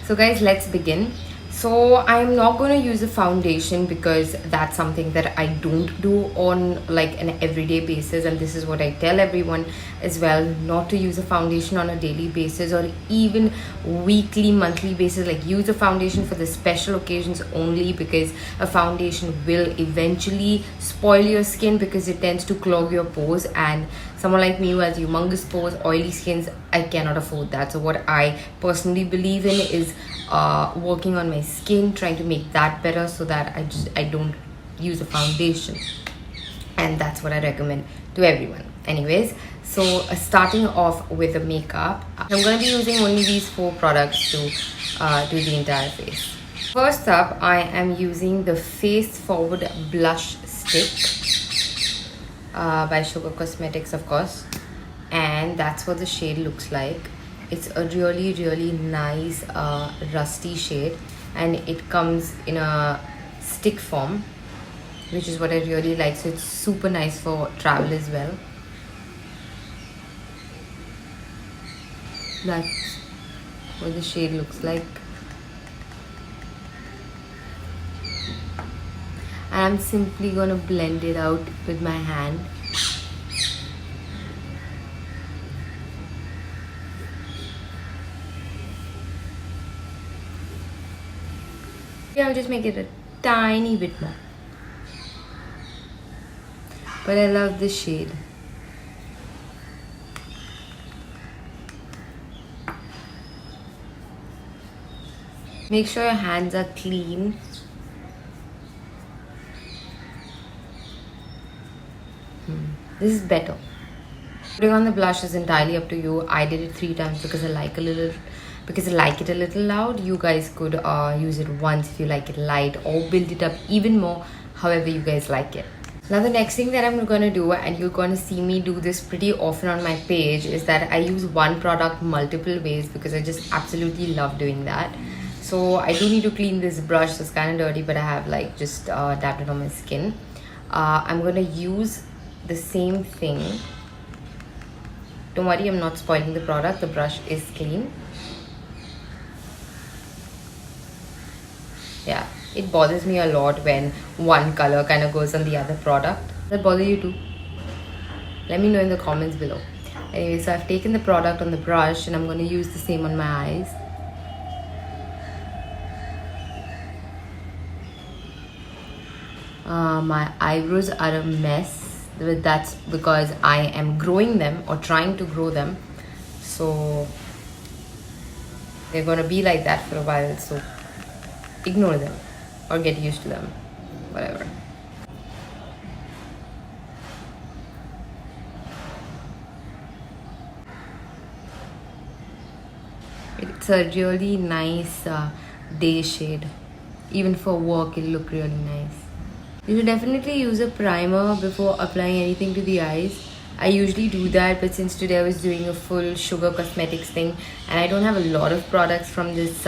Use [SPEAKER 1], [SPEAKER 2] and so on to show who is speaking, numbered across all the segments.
[SPEAKER 1] So guys, let's begin. So I'm not going to use a foundation because that's something that I don't do on like an everyday basis, and this is what I tell everyone as well, not to use a foundation on a daily basis or even weekly, monthly basis. Like, use a foundation for the special occasions only, because a foundation will eventually spoil your skin because it tends to clog your pores, and someone like me who has humongous pores, oily skins, I cannot afford that. So what I personally believe in is working on my skin, trying to make that better so that I don't use a foundation, and that's what I recommend to everyone. Anyways, so starting off with the makeup, I'm going to be using only these 4 products to do the entire face. First up, I am using the Face Forward Blush Stick by Sugar Cosmetics, of course, and that's what the shade looks like. It's a really nice rusty shade, and it comes in a stick form, which is what I really like. So it's super nice for travel as well. That's what the shade looks like. And I'm simply gonna blend it out with my hand. I'll just make it a tiny bit more. But I love this shade. Make sure your hands are clean. This is better. Putting on the blush is entirely up to you. I did it 3 times because I like it a little loud. You guys could use it once if you like it light, or build it up even more, however you guys like it. Now the next thing that I'm going to do, and you're going to see me do this pretty often on my page, is that I use one product multiple ways because I just absolutely love doing that. So I do need to clean this brush, so it's kind of dirty, but I have like just dabbed it on my skin. I'm going to use the same thing. Don't worry, I'm not spoiling the product. The brush is clean. Yeah, it bothers me a lot when one color kind of goes on the other product. Does that bother you too? Let me know in the comments below. Anyway, so I've taken the product on the brush and I'm going to use the same on my eyes. My eyebrows are a mess. That's because I am growing them, or trying to grow them. So they're going to be like that for a while. So ignore them or get used to them, whatever. It's a really nice day shade. Even for work, it'll look really nice. You should definitely use a primer before applying anything to the eyes. I usually do that, but since today I was doing a full Sugar Cosmetics thing and I don't have a lot of products from this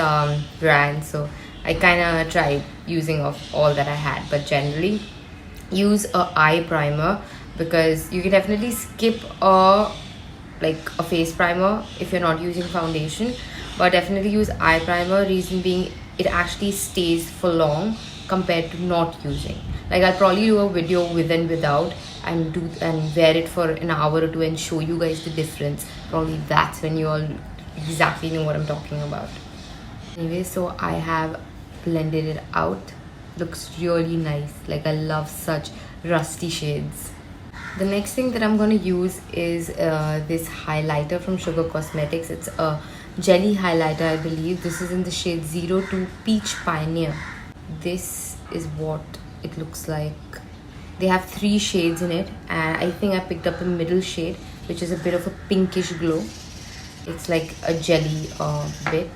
[SPEAKER 1] brand, so I kind of tried using of all that I had. But generally, use a eye primer, because you can definitely skip a face primer if you're not using foundation, but definitely use eye primer. Reason being, it actually stays for long compared to not using. Like, I'll probably do a video with and without and wear it for an hour or 2 and show you guys the difference. Probably that's when you all exactly know what I'm talking about. Anyway, so I have blended it out. Looks really nice. Like, I love such rusty shades. The next thing that I'm going to use is this highlighter from Sugar Cosmetics. It's a jelly highlighter, I believe. This is in the shade 02 Peach Pioneer. This is what it looks like. They have 3 shades in it, and I think I picked up the middle shade, which is a bit of a pinkish glow. It's like a jelly bit,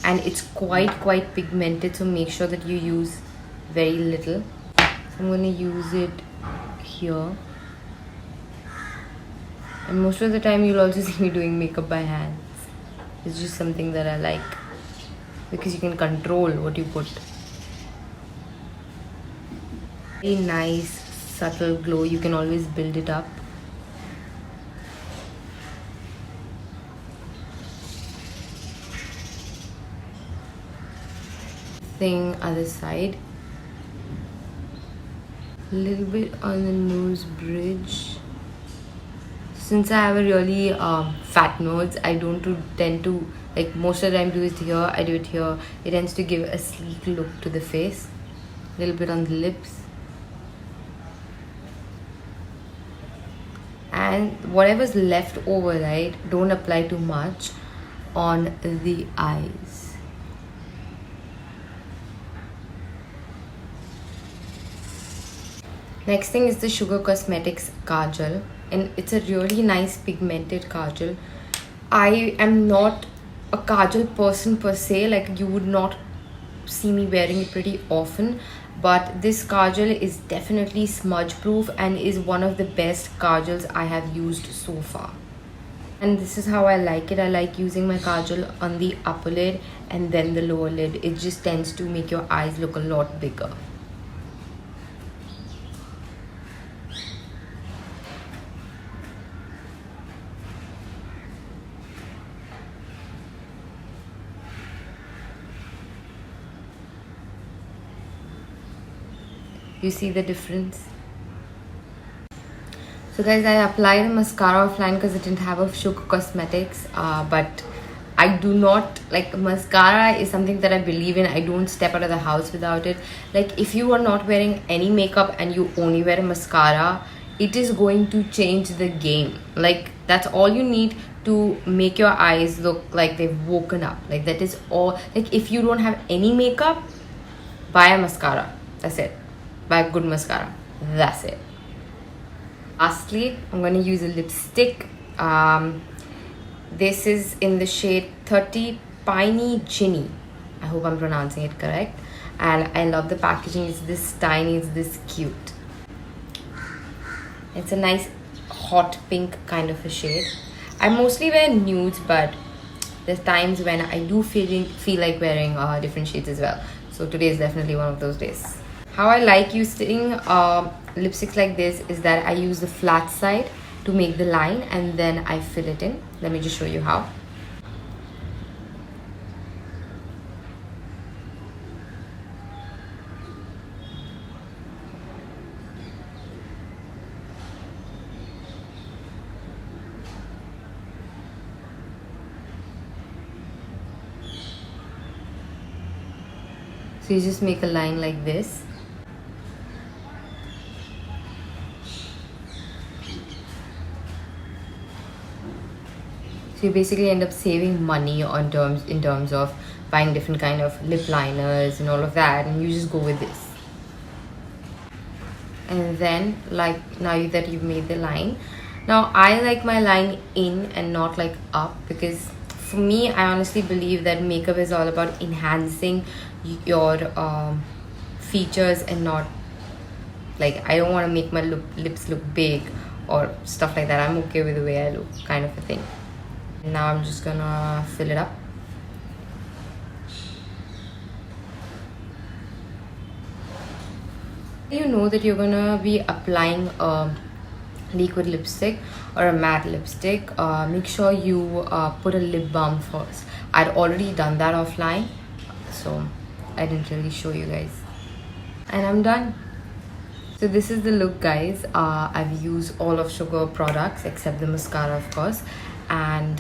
[SPEAKER 1] and it's quite pigmented, so make sure that you use very little. So I'm going to use it here, and most of the time you'll also see me doing makeup by hands. It's just something that I like, because you can control what you put. Very nice subtle glow. You can always build it up. thing other side. A little bit on the nose bridge. Since I have a really fat nose, I don't tend to, like, most of the time do it here, I do it here. It tends to give a sleek look to the face. A little bit on the lips. And whatever's left over, right, don't apply too much on the eyes. Next thing is the Sugar Cosmetics Kajal, and it's a really nice pigmented kajal. I am not a kajal person per se, like you would not see me wearing it pretty often, but this kajal is definitely smudge proof and is one of the best kajals I have used so far. And this is how I like it. I like using my kajal on the upper lid and then the lower lid. It just tends to make your eyes look a lot bigger. You see the difference? So guys, I applied a mascara offline because it didn't have a Sugar Cosmetics, but I do not, like, mascara is something that I believe in. I don't step out of the house without it. Like, if you are not wearing any makeup and you only wear a mascara, it is going to change the game. Like, that's all you need to make your eyes look like they've woken up. Like, that is all. Like, if you don't have any makeup, buy a mascara. That's it. Buy a good mascara. That's it. Lastly, I'm going to use a lipstick. This is in the shade 30 Piney Ginny. I hope I'm pronouncing it correct. And I love the packaging. It's this tiny, it's this cute. It's a nice hot pink kind of a shade. I mostly wear nudes, but there's times when I do feel like wearing different shades as well. So today is definitely one of those days. How I like using lipsticks like this is that I use the flat side to make the line and then I fill it in. Let me just show you how. So you just make a line like this. So you basically end up saving money in terms of buying different kind of lip liners and all of that, and you just go with this. And then, like, now that you've made the line, now I like my line in and not like up, because for me, I honestly believe that makeup is all about enhancing your features and not, like, I don't want to make my lips look big or stuff like that. I'm okay with the way I look, kind of a thing. Now I'm just gonna fill it up. You know that you're gonna be applying a liquid lipstick or a matte lipstick, make sure you put a lip balm first. I'd already done that offline, so I didn't really show you guys. And I'm done. So this is the look, guys. I've used all of Sugar products except the mascara, of course, and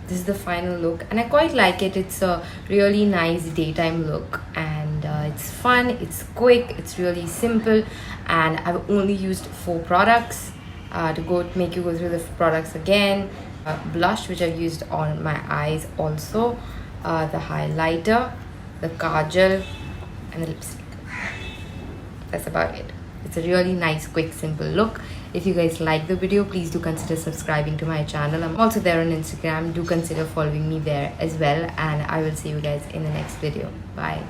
[SPEAKER 1] this is the final look, and I quite like it. It's a really nice daytime look, and it's fun, it's quick, it's really simple, and I've only used 4 products. To make you go through the products again: blush, which I've used on my eyes also, the highlighter, the kajal, and the lipstick. That's about it. It's a really nice, quick, simple look. If you guys like the video, please do consider subscribing to my channel. I'm also there on Instagram. Do consider following me there as well, and I will see you guys in the next video. Bye.